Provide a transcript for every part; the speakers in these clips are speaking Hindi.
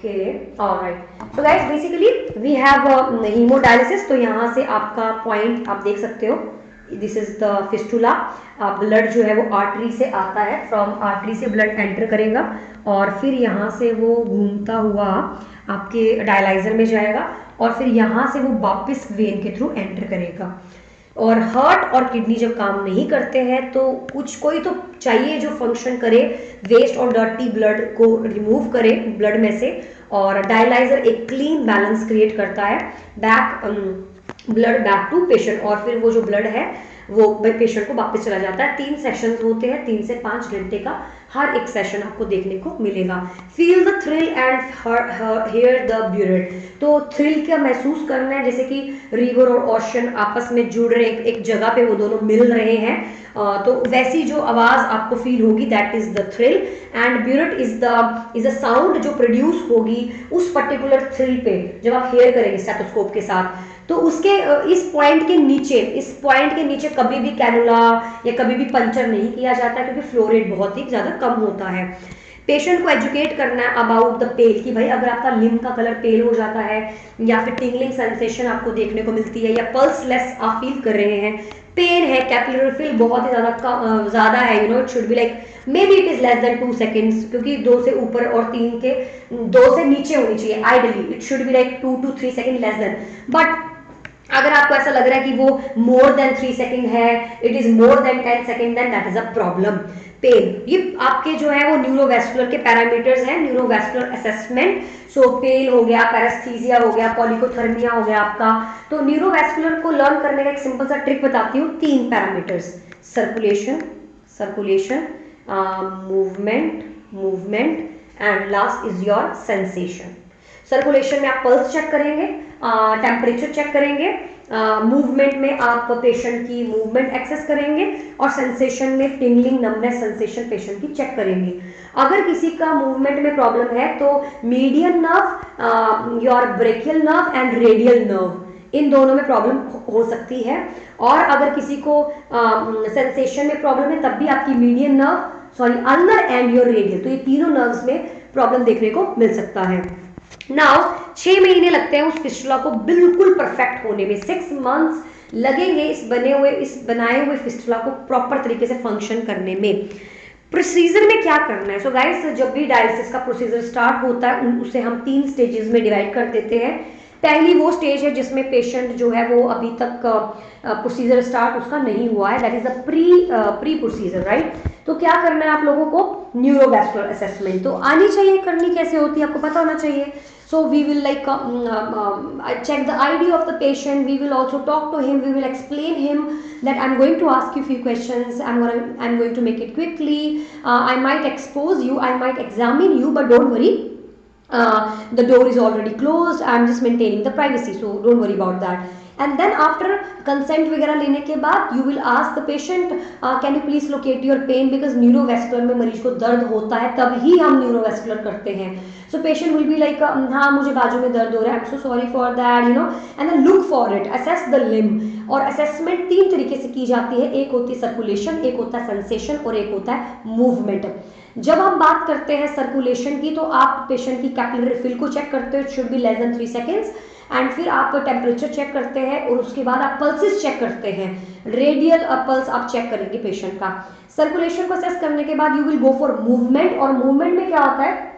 Okay, all right. So guys, basically we have hemodialysis. तो यहाँ से आपका पॉइंट आप देख सकते हो. This is the fistula. Blood जो है वो आर्टरी से आता है, फ्रॉम आर्टरी से ब्लड एंटर करेगा और फिर यहाँ से वो घूमता हुआ आपके डायलाइजर में जाएगा और फिर यहाँ से वो वापस वेन के थ्रू एंटर करेगा. और हार्ट और किडनी जब काम नहीं करते हैं तो कुछ कोई तो चाहिए जो फंक्शन करे, वेस्ट और डर्टी ब्लड को रिमूव करे ब्लड में से. और डायलाइजर एक क्लीन बैलेंस क्रिएट करता है, ब्लड बैक टू पेशेंट, और फिर वो जो ब्लड है वो पेशेंट को वापस चला जाता है. 3 सेशंस होते हैं, 3 से 5 घंटे का हर एक सेशन आपको देखने को मिलेगा. Feel the thrill and hear the bruit. तो थ्रिल का महसूस करना है, जैसे कि रिवर और ओशन आपस में जुड़ रहे, एक जगह पे वो दोनों मिल रहे हैं. तो वैसी जो आवाज आपको फील होगी, that is the thrill. And burette is the sound जो प्रोड्यूस होगी उस पर्टिकुलर थ्रिल पे जब आप हेयर करेंगे स्टेथोस्कोप के साथ. तो उसके इस पॉइंट के नीचे कभी भी कैनुला या कभी भी पंचर नहीं किया जाता, क्योंकि फ्लो रेट बहुत ही ज्यादा कम होता है. पेशेंट को एजुकेट करना है अबाउट द पेल, कि भाई अगर आपका लिम्ब का कलर पेल हो जाता है या फिर टिंगलिंग सेंसेशन आपको देखने को मिलती है या पल्स लेस आप फील कर रहे हैं, पेन है, कैपिलरी फिल बहुत ही ज्यादा है, it should be like may be it is less than 2 seconds, क्योंकि 2 से ऊपर और 3 के 2 से नीचे होनी चाहिए. Ideally it should be like 2 to 3 second less than. But अगर आपको ऐसा लग रहा है कि वो मोर देन 3 सेकेंड है, it is more than 10 second, then that is a problem. Pain, ये आपके जो है वो न्यूरोवेस्कुलर के पैरामीटर्स हैं, न्यूरोवेस्कुलर असेसमेंट. सो पेल हो गया, पैरास्थीसिया हो गया, पॉलिकोथर्मिया हो गया आपका. तो न्यूरोवेस्कुलर को लर्न करने का एक सिंपल सा ट्रिक बताती हूँ. 3 parameters, circulation, movement and last is your sensation. Circulation में आप पल्स चेक करेंगे, टेम्परेचर चेक करेंगे, मूवमेंट में आप पेशेंट की मूवमेंट एक्सेस करेंगे और सेंसेशन में टिंगलिंग, नमनेस सेंसेशन पेशेंट की चेक करेंगे. अगर किसी का मूवमेंट में प्रॉब्लम है तो median nerve, your brachial nerve and radial nerve, इन दोनों में प्रॉब्लम हो सकती है. और अगर किसी को सेंसेशन में प्रॉब्लम है तब भी आपकी median nerve, ulnar and your radial, तो ये तीनों नर्व्स में प्रॉब्लम देखने को मिल सकता है. नाउ 6 महीने लगते हैं उस फिस्टुला को बिल्कुल परफेक्ट होने में. 6 मंथ्स लगेंगे इस बनाए हुए फिस्टुला को प्रॉपर तरीके से फंक्शन करने में. प्रोसीजर में क्या करना है? सो गाइस, जब भी डायलिसिस का प्रोसीजर स्टार्ट होता है उसे हम 3 स्टेजेस में डिवाइड कर देते हैं. पहली वो स्टेज है जिसमें पेशेंट जो है वो अभी तक प्रोसीजर स्टार्ट उसका नहीं हुआ है, that is the pre procedure, right. तो क्या करना है आप लोगों को? न्यूरोवेस्कुलर असेसमेंट तो आनी चाहिए. करनी कैसे होती है आपको पता होना चाहिए. So we will like check the ID of the patient. We will also talk to him. We will explain him that I'm going to ask you few questions. I'm going to make it quickly. I might expose you. I might examine you, but don't worry. The door is already closed. I'm just maintaining the privacy, so don't worry about that. And then after consent वगैरह लेने के बाद you will ask the patient, can you please locate your pain, because neurovascular में मरीज को दर्द होता है तभी हम न्यूरोवेस्कुलर करते हैं. So patient will be like, हाँ मुझे बाजू में दर्द हो रहा है, I'm so sorry for that, and then look for it, assess the limb. और असेसमेंट 3 तरीके से की जाती है. एक होती है सर्कुलेशन, एक होता है सेंसेशन और एक होता है मूवमेंट. जब हम बात करते हैं सर्कुलेशन की तो आप पेशेंट की कैपिलरी फिल को चेक करते हो, it should be less than 3 seconds. And फिर आप टेम्परेचर चेक करते हैं और उसके बाद आप पल्सेस चेक करते हैं. रेडियल पल्स आप चेक करेंगे पेशेंट का. सर्कुलेशन को असेस करने के बाद you will go for movement. और मूवमेंट में क्या होता है,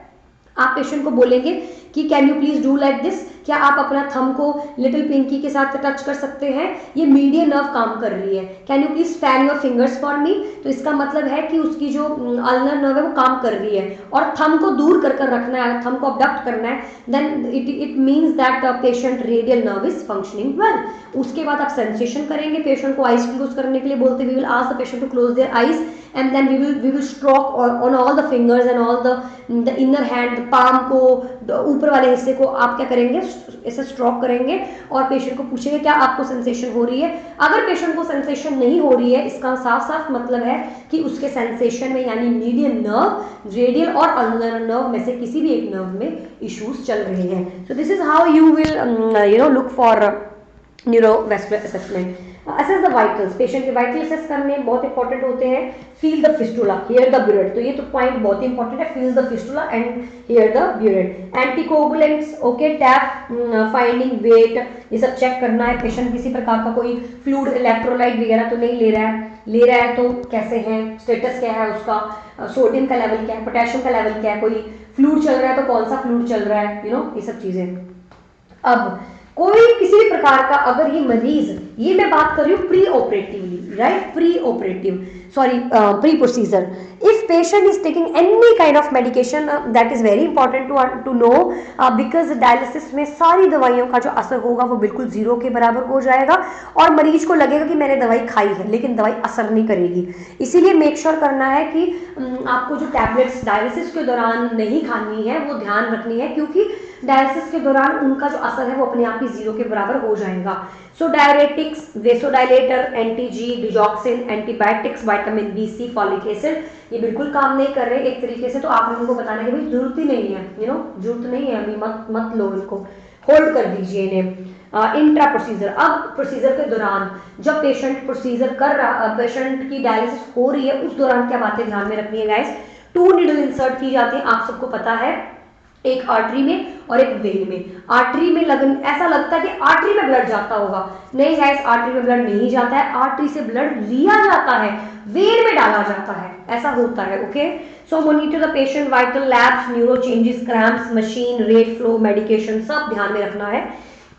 आप पेशेंट को बोलेंगे कि can you please do like this, क्या आप अपना थंब को लिटिल पिंकी के साथ टच कर सकते हैं, ये मीडियन नर्व काम कर रही है. Can you please fan your fingers for me, तो इसका मतलब है कि उसकी जो अल्नर नर्व है वो काम कर रही है. और थंब को दूर कर कर रखना है, थंब को अबडक्ट करना है, then it means that patient radial nerve is functioning well. उसके बाद आप सेंसेशन करेंगे. पेशेंट को आइज क्लोज करने के लिए बोलते, we will ask the patient to close their eyes and then we will stroke on all the fingers and all the inner hand, palm को, ऊपर वाले हिस्से को आप क्या करेंगे, ऐसे स्ट्रोक करेंगे और पेशेंट को पूछेंगे क्या आपको सेंसेशन हो रही है. अगर पेशेंट को सेंसेशन नहीं हो रही है, इसका साफ साफ मतलब है कि उसके सेंसेशन में यानी मीडियन नर्व, रेडियल और अल्नर नर्व में से किसी भी एक नर्व में इश्यूज चल रहे हैं. So this is how you will look for neurovascular assessment. Assess the vitals, patient के वाइटल असेस करने बहुत इंपॉर्टेंट होते हैं। Feel the fistula, hear the bruit, तो ये तो पॉइंट बहुत इंपॉर्टेंट है, feel the fistula and hear the bruit. Anticoagulants, okay, tap finding weight, ये सब चेक करना है। पेशेंट किसी प्रकार का कोई फ्लूइड इलेक्ट्रोलाइट वगैरह तो नहीं ले रहा है, ले रहा है तो कैसे है, स्टेटस क्या है उसका, सोडियम का लेवल क्या है, पोटेशियम का लेवल क्या है, कोई फ्लूइड चल रहा है तो कौन सा फ्लूइड चल रहा है, यू नो, ये सब चीजें। अब कोई किसी भी प्रकार का अगर ये मरीज, ये मैं बात कर रही हूँ pre operatively, right, pre operative, sorry, pre procedure, if patient is taking any kind of medication, that is very important to know, because dialysis में सारी दवाइयों का जो असर होगा वो बिल्कुल जीरो के बराबर हो जाएगा और मरीज को लगेगा कि मैंने दवाई खाई है, लेकिन दवाई असर नहीं करेगी। इसीलिए मेक श्योर करना है कि आपको जो टैबलेट्स डायलिसिस के दौरान नहीं खानी है वो ध्यान रखनी है, क्योंकि डायलिसिस के दौरान उनका जो असर है वो अपने आप ही जीरो के बराबर हो जाएगा। सो डायरेटिक्स, वेसोडाइलेटर, एंटी-जी, digoxin, antibiotics, vitamin B, C, folic acid, ये बिल्कुल काम नहीं कर रहे एक तरीके से, तो आप लोगों को बताना कि भाई जरूरत ही नहीं है, यू नो, जरूरत नहीं है, अभी मत लो इनको, होल्ड कर दीजिए इन्हें। इंट्रा प्रोसीजर, अब प्रोसीजर के दौरान जब पेशेंट प्रोसीजर कर रहा, पेशेंट की डायलिसिस हो रही है, उस दौरान क्या बातें ध्यान में रखनी है गाइस। 2 नीडल इंसर्ट की जाती है, आप सबको पता है, एक आर्टरी में और एक वेन में। आर्टरी में ऐसा लगता है कि आर्टरी में ब्लड जाता होगा, नहीं गाइस, आर्टरी में ब्लड नहीं जाता है, आर्टरी से ब्लड लिया जाता है, वेन में डाला जाता है, ऐसा होता है, okay. So monitor the patient vital labs, neuro changes, cramps, machine, rate flow, medication, सब ध्यान में रखना है।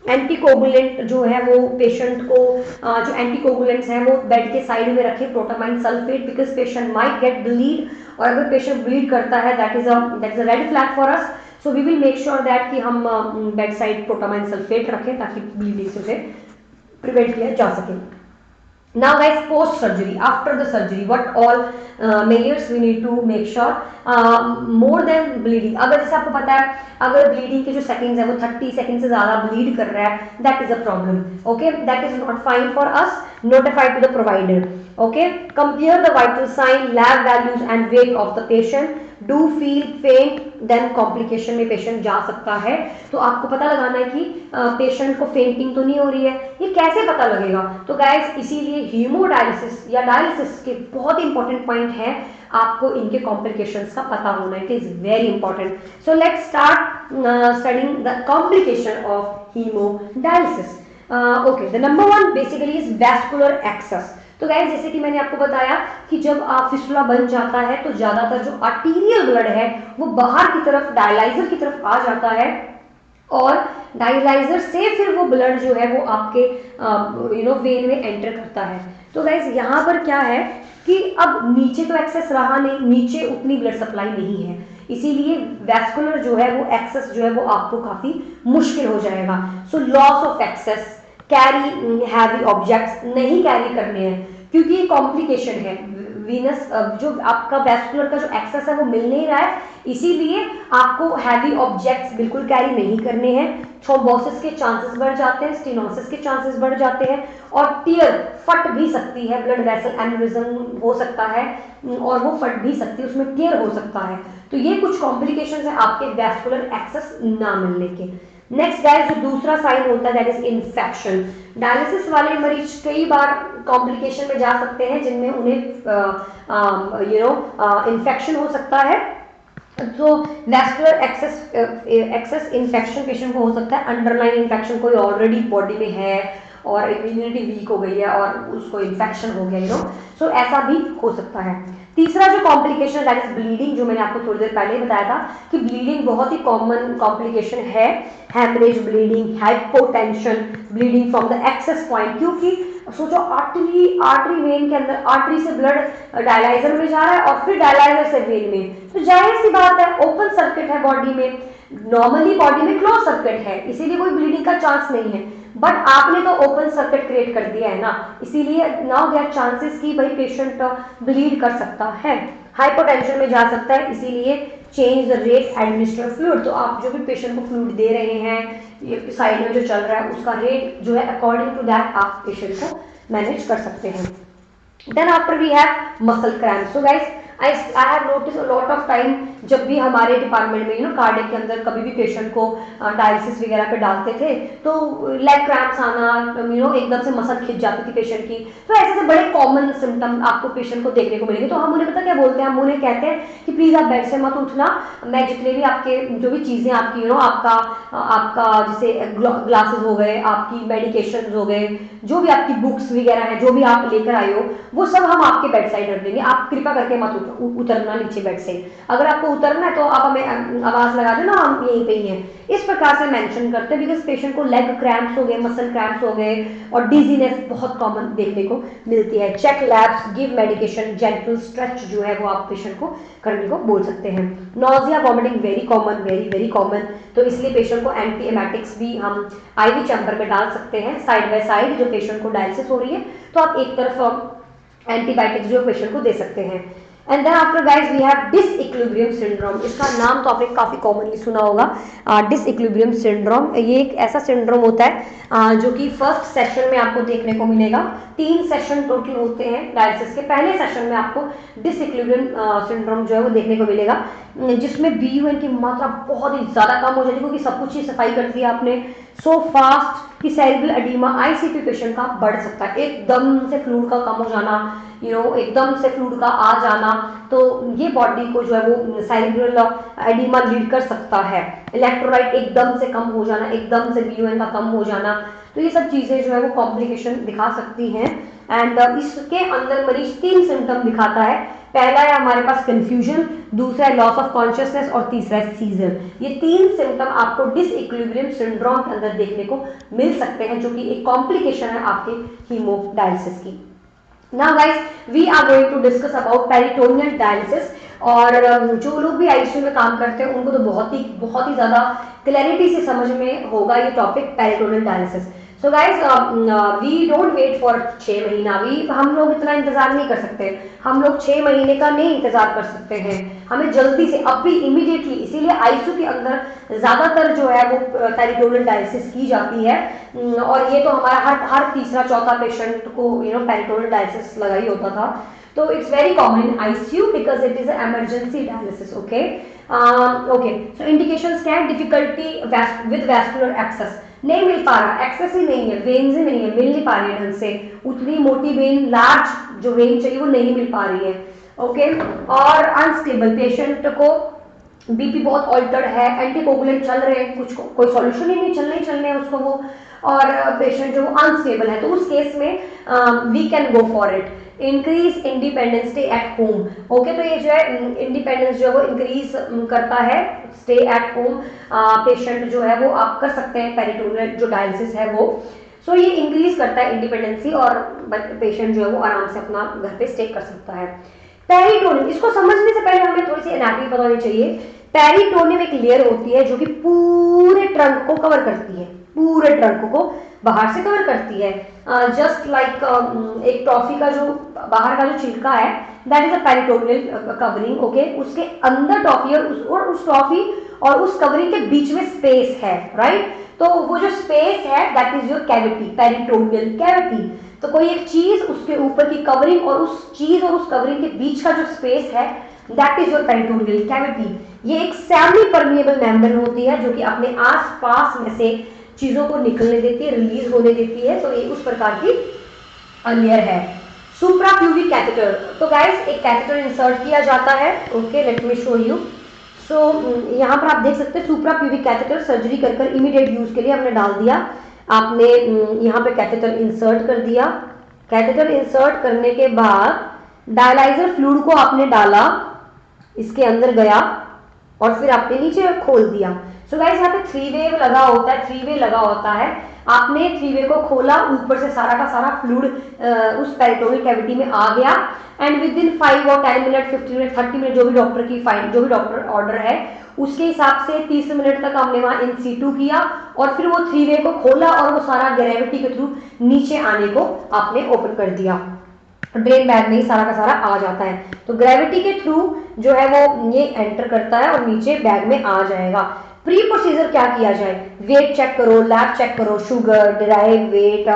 एंटीकोगुलेंट जो है वो पेशेंट को, जो एंटीकोगुलेंट्स हैं वो बेड के साइड में रखें, protamine sulphate, because patient might get bleed, और अगर पेशेंट ब्लीड करता है that is a red flag for us. So we will make sure that कि हम बेड साइड प्रोटामाइन सल्फेट रखें ताकि ब्लीडिंग से उसे प्रिवेंट किया जा सके। Now guys, post surgery, after the surgery, what all measures we need to make sure, more than bleeding, अगर जैसे आपको पता है अगर ब्लीडिंग के जो सेकंड्स है वो 30 सेकंड से ज्यादा ब्लीड कर रहा है, that is a problem, okay, that is not fine for us, notify to the provider, okay, compare the vital sign, lab values and weight of the patient, do feel faint, then complication में पेशेंट जा सकता है, तो आपको पता लगाना है कि पेशेंट को फेंटिंग तो नहीं हो रही है, ये कैसे पता लगेगा। तो गाइस इसीलिए हीमोडायलिसिस या डायलिसिस के बहुत इंपॉर्टेंट पॉइंट है, आपको इनके कॉम्प्लिकेशंस का पता होना, it is very important. So let's start studying the complication of haemodialysis. Okay, the number 1 basically is vascular access. तो गाइस जैसे कि मैंने आपको बताया कि जब फिस्टुला बन जाता है तो ज्यादातर जो आर्टीरियल ब्लड है वो बाहर की तरफ डायलाइजर की तरफ आ जाता है, और डायलाइजर से फिर वो ब्लड जो है वो आपके वेन में एंटर करता है। तो गाइस यहाँ पर क्या है कि अब नीचे तो एक्सेस रहा नहीं, नीचे उतनी ब्लड सप्लाई नहीं है, इसीलिए वैस्कुलर जो है वो एक्सेस जो है वो आपको काफी मुश्किल हो जाएगा। So loss of access, carry heavy objects नहीं कैरी करने हैं, क्योंकि ये कॉम्प्लिकेशन है, वीनस जो आपका वैस्कुलर का जो एक्सेस है वो मिल नहीं रहा है, इसीलिए आपको हैवी ऑब्जेक्ट्स बिल्कुल कैरी नहीं करने हैं। थ्रोम्बोसिस के चांसेस बढ़ जाते हैं, स्टेनोसिस के चांसेस बढ़ जाते हैं, और टीयर फट भी सकती है, ब्लड वेसल एनेरिज्म हो सकता है और वो फट भी सकती है, उसमें टीयर हो सकता है। तो ये कुछ कॉम्प्लिकेशंस है आपके वैस्कुलर एक्सेस ना मिलने के। नेक्स्ट गाइस, जो दूसरा साइन होता है दैट इज इन्फेक्शन। डायलिसिस वाले मरीज कई बार कॉम्प्लिकेशन में जा सकते हैं जिनमें उन्हें इन्फेक्शन हो सकता है। तो वैस्कुलर एक्सेस इन्फेक्शन पेशेंट को हो सकता है, अंडरलाइन इन्फेक्शन कोई ऑलरेडी बॉडी में है और इम्यूनिटी वीक हो गई है और उसको इन्फेक्शन हो गया, सो ऐसा भी हो सकता है। तीसरा जो कॉम्प्लिकेशन दैट इज ब्लीडिंग, जो मैंने आपको थोड़ी देर पहले बताया था कि ब्लीडिंग बहुत ही कॉमन कॉम्प्लिकेशन है, haemorrhage bleeding, hypotension, bleeding from the access point, क्योंकि सोचो आर्टरी वेन के अंदर, आर्टरी से ब्लड डायलाइजर में जा रहा है और फिर डायलाइजर से वेन में, तो जाहिर सी बात है ओपन सर्किट है बॉडी में, नॉर्मली बॉडी में क्लोज सर्किट है, इसीलिए कोई ब्लीडिंग का चांस नहीं है, बट आपने तो ओपन सर्किट क्रिएट कर दिया है ना, इसीलिए नाउ देयर चांसेस कि भाई पेशेंट ब्लीड कर सकता है, हाइपोटेंशन में जा सकता है, इसीलिए change the rate administer fluid. तो आप जो भी पेशेंट को फ्लूइड दे रहे हैं, ये साइड में जो चल रहा है उसका रेट जो है अकॉर्डिंग टू दैट आप पेशेंट को मैनेज कर सकते हैं। Then after we have muscle cramp. So guys I have notice a lot of time, जब भी हमारे डिपार्टमेंट में कार्डियक के अंदर कभी भी पेशेंट को डायलिसिस वगैरह पे डालते थे तो लेग क्रैम्प्स आना, एकदम से मसल खिंच जाती थी पेशेंट की। तो ऐसे से बड़े कॉमन सिम्टम आपको पेशेंट को देखने को मिलेंगे। तो हम उन्हें पता क्या बोलते हैं, हम उन्हें कहते हैं कि प्लीज आप बेड से मत उठना, मैं जितने भी आपके जो भी चीजें आपकी आपका जैसे ग्लासेस हो गए, आपकी मेडिकेशन हो गए, जो भी आपकी बुक्स वगैरह है, जो भी आप लेकर आए हो, वो सब हम आपके बेड साइड रख देंगे, आप कृपया करके मत उतरना नीचे बेड से। अगर आपको उतरना है तो आप हमें आवाज लगा देना, हम यहीं पे ही हैं। इस प्रकार से मेंशन करते हैं, बिकॉज पेशेंट को लेग क्रैम्प्स हो गए, मसल क्रैम्प्स हो गए और डिजीनेस बहुत कॉमन देखने को मिलती है। Check labs, give medication, gentle stretch जो है वो आप पेशेंट को करने को बोल सकते हैं। Nausea vomiting very common, very very common, तो इसलिए पेशेंट को एंटी एमेटिक्स भी हम आईवी चैम्बर में डाल सकते हैं साइड बाय साइड। जो पेशेंट को डायलिसिस हो रही है तो आप एक तरफ एंटीबायोटिक्स जो पेशेंट को दे सकते हैं। And then after guys we have disequilibrium syndrome. इसका नाम तो आपने काफी कॉमनली सुना होगा, डिसइक्विलिब्रियम सिंड्रोम। ये एक ऐसा सिंड्रोम होता है जो कि फर्स्ट सेशन में आपको देखने को मिलेगा। 3 सेशन टोटल होते हैं डायलिसिस के। पहले सेशन में आपको डिसइक्विलिब्रियम सिंड्रोम जो है वो देखने को मिलेगा, जिसमें BUN की मात्रा बहुत ही ज्यादा कम हो जाती है, क्योंकि सब कुछ ही सफाई कर दिया आपने सो फास्ट कि सेरेब्रल एडीमा ICP पेशेंट का बढ़ सकता है। एकदम से फ्लूइड का कम हो जाना, एकदम से फ्लूइड का आ जाना, तो ये बॉडी को जो है वो सेरेब्रल एडीमा लीड कर सकता है। इलेक्ट्रोलाइट एकदम से कम हो जाना, एकदम से BUN का कम हो जाना, तो ये सब चीजें जो है वो कॉम्प्लिकेशन दिखा सकती हैं। एंड इसके अंदर मरीज 3 सिम्टम दिखाता है। पहला है हमारे पास कंफ्यूजन, दूसरा है लॉस ऑफ कॉन्शियसनेस और तीसरा है सीजर। ये 3 सिम्टम आपको डिसइक्विलिब्रियम सिंड्रोम के अंदर देखने को मिल सकते हैं, जो कि एक कॉम्प्लिकेशन है आपके हीमोडायलिसिस की। Now guys, we are going to discuss about peritoneal dialysis। और जो लोग भी आईसीयू में काम करते हैं उनको तो बहुत ही ज्यादा क्लैरिटी से समझ में होगा ये topic, peritoneal dialysis. So guys we don't wait for 6 महीना, हम लोग इतना इंतजार नहीं कर सकते, हम लोग 6 महीने का नहीं इंतजार कर सकते हैं, हमें जल्दी से अब भी इमीडिएटली, इसीलिए आईसीयू के अंदर ज्यादातर जो है वो पेरिटोनियल डायलिसिस की जाती है। और ये तो हमारा हर तीसरा चौथा पेशेंट को पेरिटोनियल डायलिसिस लगा ही होता था। तो it's very common in ICU because it is emergency dialysis. Okay okay, so indications क्या है? डिफिकल्टी विद वैस्कुलर एक्सेस, नहीं मिल पा रहा, एक्सेस ही नहीं है, वेन्स ही नहीं है, मिल नहीं पा रही है ढंग से, उतनी मोटी वेन, लार्ज जो वेन चाहिए वो नहीं मिल पा रही है। ओके, और अनस्टेबल, पेशेंट को बीपी बहुत ऑल्टर्ड है, एंटीकोगुलेंट चल रहे हैं, कुछ कोई सॉल्यूशन ही नहीं, चलने हैं उसको वो, और पेशेंट जो अनस्टेबल है, तो उस केस में we can go for it. Increase independence, stay at home. Okay, तो ये जो है इंडिपेंडेंस जो है वो इंक्रीज करता है, स्टे एट होम पेशेंट जो है वो आप कर सकते हैं, पेरिटोनियल जो डायलिसिस है वो। सो ये इंक्रीज करता है इंडिपेंडेंसी और पेशेंट जो है वो आराम से अपना घर पे स्टे कर सकता है। पेरिटोनियम, इसको समझने से पहले हमें थोड़ी सी एनाटॉमी पता होनी चाहिए। पेरिटोनियम एक लेयर होती है जो कि पूरे ट्रंक को कवर करती है, पूरे ट्रंक को बाहर से कवर करती है, जस्ट लाइक एक टॉफी का जो बाहर का जो छिलका है, that is a peritoneal covering. Okay, उसके अंदर टॉफी और उस टॉफी और उस कवरिंग के बीच में स्पेस है, राइट? तो वो जो स्पेस है that is your cavity, peritoneal cavity. तो कोई एक चीज, उसके ऊपर की कवरिंग और उस चीज और उस कवरिंग के बीच का जो स्पेस है that is your peritoneal cavity. ये एक सेमी परमिएबल मेम्ब्रेन होती है जो कि अपने आसपास में से चीजों को निकलने देती है, रिलीज होने देती है, तो ये उस प्रकार की लेयर है। सुप्राप्यूबिक कैथेटर, तो गाइस एक कैथेटर इंसर्ट किया जाता है। Okay, let me show you. So यहाँ पर आप देख सकते हैं सुप्राप्यूबिक कैथेटर सर्जरी कर इमीडिएट यूज के लिए हमने डाल दिया। आपने यहाँ पे कैथेटर इंसर्ट कर दिया। कैथेटर इंसर्ट करने के बाद डायलाइजर फ्लूइड को आपने डाला, इसके अंदर गया और फिर आपने नीचे खोल दिया। सो गाइस यहाँ पे 3 वे लगा होता है, 3 वे लगा होता है। आपने 3 वे को खोला, ऊपर से सारा का सारा फ्लूइड उस पेरिटोनियल कैविटी में आ गया एंड विद इन 5 और 10 मिनट, 15 मिनट, 30 मिनट जो भी डॉक्टर ऑर्डर है उसके हिसाब से 30 मिनट तक हमने वहां इन सीटू किया और फिर वो 3 वे को खोला और वो सारा ग्रेविटी के थ्रू नीचे आने को आपने ओपन कर दिया। ड्रेन बैग में ही सारा का सारा आ जाता है। तो ग्रेविटी के थ्रू जो है वो ये एंटर करता है और नीचे बैग में आ जाएगा। प्री प्रोसीजर क्या किया जाए, वेट चेक करो, लैब चेक करो, sugar, derive weight,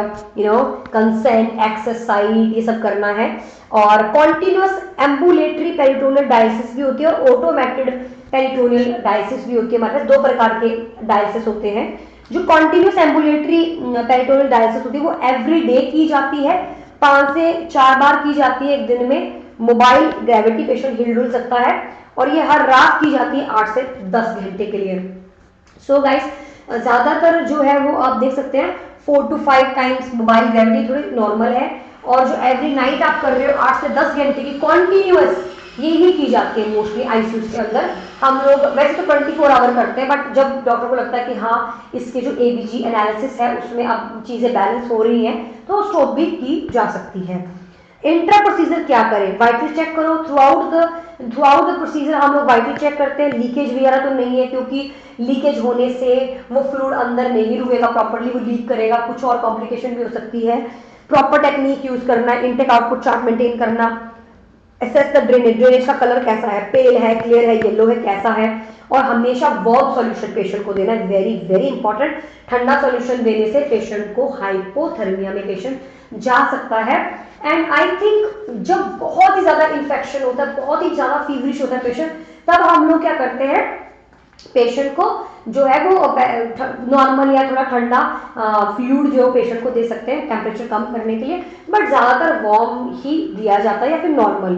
consent, exercise, ये सब करना है। और कॉन्टिन्यूस एम्बुलेटरी पेरिटोनियल डायलिसिस भी होती है और ऑटोमेटेड पेरिटोनियल डायलिसिस भी होती है। मतलब 2 प्रकार के डायलिसिस होते हैं। जो कॉन्टिन्यूस एम्बुलेटरी पेरिटोनियल डायलिसिस होती है वो एवरी डे की जाती है, 5 से 4 बार की जाती है एक दिन में। मोबाइल ग्रेविटी पेशेंट हिल डुल सकता है और ये हर रात की जाती है 8 से 10 घंटे के लिए। सो गाइस ज्यादातर जो है वो आप देख सकते हैं 4 to 5 टाइम्स मोबाइल ग्रेविटी थोड़ी नॉर्मल है, और जो एवरी नाइट आप कर रहे हो 8 से 10 घंटे की कॉन्टिन्यूअस यही की जाती है मोस्टली आईसीयू के अंदर। हम लोग वैसे तो 24 आवर करते हैं, बट जब डॉक्टर को लगता है कि हाँ इसके जो एबीजी एनालिसिस है उसमें अब चीजें बैलेंस हो रही हैं तो स्टॉप भी की जा सकती है। इंट्रा प्रोसीजर क्या करें, वाइटल चेक करो। थ्रू आउट द प्रोसीजर हम लोग वाइटल चेक करते हैं, लीकेज वगैरह तो नहीं है, क्योंकि लीकेज होने से वो फ्लूइड अंदर नहीं रुकेगा प्रॉपर्ली, वो लीक करेगा, कुछ और कॉम्प्लिकेशन भी हो सकती है। प्रॉपर टेक्निक यूज करना, इनटेक आउटपुट चार्ट मेंटेन करना, एसेस द ड्रेनेज का कलर कैसा है, पेल है, क्लियर है, येलो है, कैसा है, और हमेशा वार्म सॉल्यूशन पेशेंट को देना है, वेरी वेरी इंपॉर्टेंट। ठंडा सॉल्यूशन देने से पेशेंट को हाइपोथर्मिया में पेशेंट जा सकता है। एंड आई थिंक जब बहुत ही ज्यादा इन्फेक्शन होता है, बहुत ही ज्यादा फीवरिश होता है पेशेंट, तब हम लोग क्या करते हैं, पेशेंट को जो है वो नॉर्मल या थोड़ा ठंडा फ्लूइड जो पेशेंट को दे सकते हैं टेम्परेचर कम करने के लिए, बट ज्यादातर वार्म ही दिया जाता है या फिर नॉर्मल।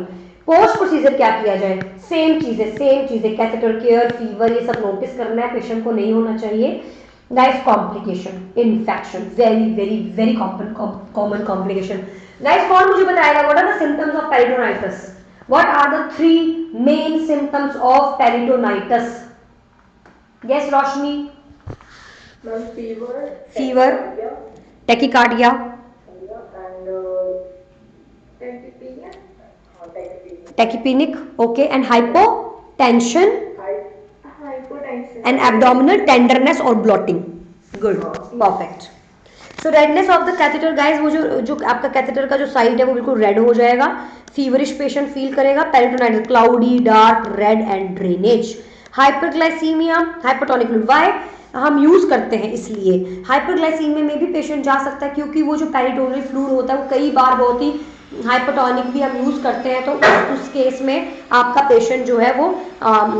पोस्ट प्रोसीजर क्या किया जाए, सेम चीजें कैथेटर केयर, फीवर, ये सब नोटिस करना है, पेशेंट को नहीं होना चाहिए। Guys complication, infection, very very very common complication. Guys कौन मुझे बताएगा what are the symptoms of peritonitis, what are the 3 main symptoms of peritonitis? Yes, Roshni? Fever, tachycardia, tachypnoeic, okay, and hypotension, and abdominal tenderness और bloating. Good, perfect. So redness of the catheter guys, वो जो आपका कैथेटर का जो साइड है वो बिल्कुल रेड हो जाएगा, फीवरिश पेशेंट फील करेगा, peritonitis cloudy, dark, red and drainage. Hyperglycaemia, hypertonic fluid, why हम यूज करते हैं इसलिए हाइपरग्लाइसीमिया में भी पेशेंट जा सकता है, क्योंकि वो जो पेरिटोनियल फ्लूइड होता है वो कई बार बहुत ही हाइपरटोनिक भी हम यूज करते हैं, तो उस केस में आपका पेशेंट जो है वो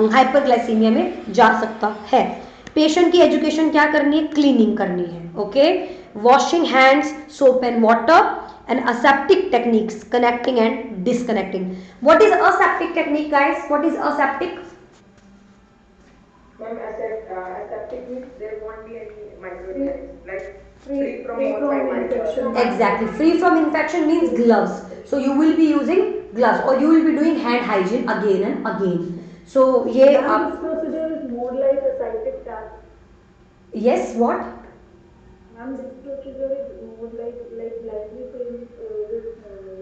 हाइपरग्लाइसीमिया में जा सकता है। पेशेंट की एजुकेशन क्या करनी है, क्लीनिंग करनी है, okay, washing hands, soap and water, and aseptic techniques, connecting and disconnecting. What is aseptic technique guys? What is aseptic? Ma'am, aseptic means there won't be any microorganisms, like free from infection. Exactly, free from infection means gloves. So you will be using gloves or you will be doing hand hygiene again and again. So ये आप this procedure is more like a aseptic task. Yes, what? Ma'am, this procedure is more like likely same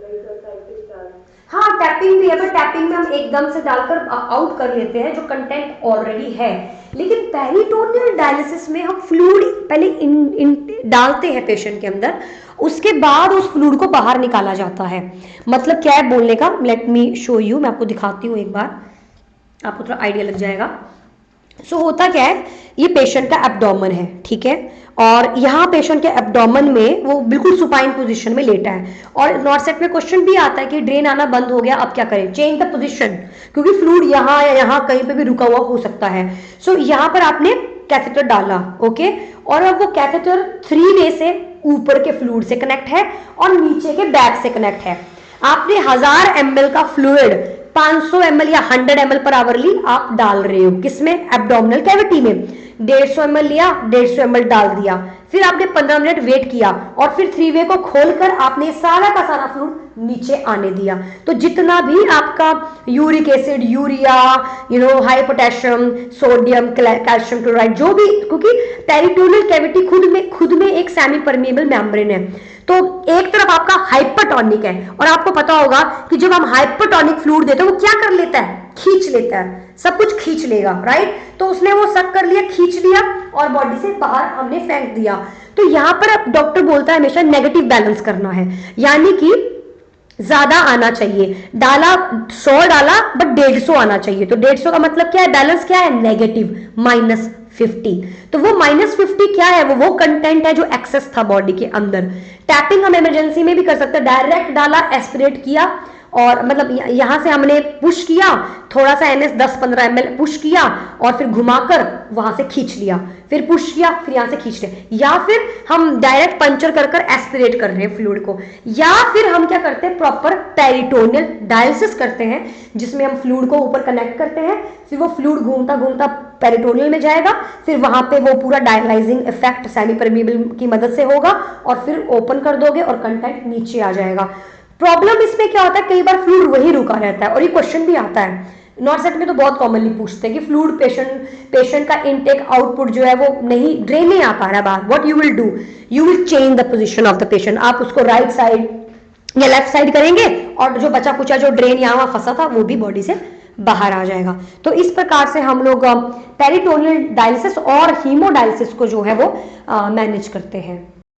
like a aseptic task. हाँ, टैपिंग भी है, पर टैपिंग में हम एकदम से डालकर आउट कर लेते हैं जो कंटेंट ऑलरेडी है, लेकिन पेरिटोनियल डायलिसिस में हम फ्लूइड पहले डालते हैं पेशेंट के अंदर, उसके बाद उस फ्लूइड को बाहर निकाला जाता है। मतलब क्या है बोलने का, लेट मी शो यू, मैं आपको दिखाती हूँ एक बार, आपको थोड़ा आइडिया लग जाएगा। सो होता क्या है, ये पेशेंट का एब्डोमेन है, ठीक है, और यहाँ पेशेंट के एब्डोमेन में वो बिल्कुल सुपाइन पोजीशन में लेटा है, और नॉट सेट में क्वेश्चन भी आता है कि ड्रेन आना बंद हो गया, अब क्या करें, चेंज द पोजीशन, क्योंकि फ्लूइड यहाँ या यहाँ कहीं पे भी रुका हुआ हो सकता है। सो यहाँ पर आपने कैथेटर डाला, ओके, और अब वो कैथेटर 3 वे से ऊपर के फ्लूइड से कनेक्ट है और नीचे के बैक से कनेक्ट है। आपने 1000 ml का फ्लूइड 500 ml या 100 ml पर आवरली आप डाल रहे हो, किसमें, एब्डोमिनल कैविटी में। 150 ml लिया, 150 ml डाल दिया, फिर आपने 15 मिनट वेट किया और फिर 3 वे को खोलकर आपने सारा का सारा फ्लूइड नीचे आने दिया। तो जितना भी आपका uric acid, urea, high potassium, sodium, calcium chloride, जो भी, क्योंकि पेरिटोनियल कैविटी खुद में एक सेमी परमेबल मेम्ब्रेन है, तो एक तरफ आपका हाइपरटोनिक है, और आपको पता होगा कि जब हम हाइपरटोनिक फ्लूइड देते हैं वो क्या कर लेता है, खींच लेता है, सब कुछ खींच लेगा, राइट। तो उसने वो सक कर लिया, खींच लिया और बॉडी से बाहर हमने फेंक दिया। तो यहाँ पर अब डॉक्टर बोलता है हमेशा नेगेटिव बैलेंस करना है, यानी कि ज्यादा आना चाहिए, डाला 100 डाला बट 150 आना चाहिए। तो 150 का मतलब क्या है, बैलेंस क्या है, नेगेटिव, -50। तो वो -50 क्या है, वो कंटेंट है जो एक्सेस था बॉडी के अंदर। टैपिंग हम इमरजेंसी में भी कर सकते हैं, डायरेक्ट डाला, एस्पिरेट किया, और मतलब यहां से हमने पुश किया, थोड़ा सा NS 10-15 ml पुश किया और फिर घुमाकर वहां से खींच लिया, फिर पुश किया, फिर यहां से खींच लिया, या फिर हम डायरेक्ट पंचर कर कर एस्पिरेट कर रहे हैं फ्लूइड को, या फिर हम क्या करते हैं, प्रॉपर पेरिटोनियल डायलिसिस करते हैं, जिसमें हम फ्लूइड को ऊपर कनेक्ट करते हैं, फिर वो फ्लूइड घूमता घूमता पेरिटोनियल में जाएगा, फिर वहां पे वो पूरा डायलाइजिंग इफेक्ट सेमी परमिएबल की मदद से होगा, और फिर ओपन कर दोगे और कंटेंट नीचे आ जाएगा। प्रॉब्लम इसमें क्या होता है, कई बार फ्लूइड वही रुका रहता है, और ये क्वेश्चन भी आता है नॉट सेट में, तो बहुत कॉमनली पूछते हैं कि फ्लूइड पेशेंट का इनटेक आउटपुट जो है वो नहीं, ड्रेन नहीं आ पा रहा बाहर, what you will do, you will change the position of the patient, आप उसको राइट साइड या लेफ्ट साइड करेंगे, और जो बचा कुचा जो ड्रेन यहाँ फंसा था वो भी बॉडी से बाहर आ जाएगा। तो इस प्रकार से हम लोग पेरिटोनियल डायलिसिस और हीमोडायलिसिस को जो है वो मैनेज करते हैं।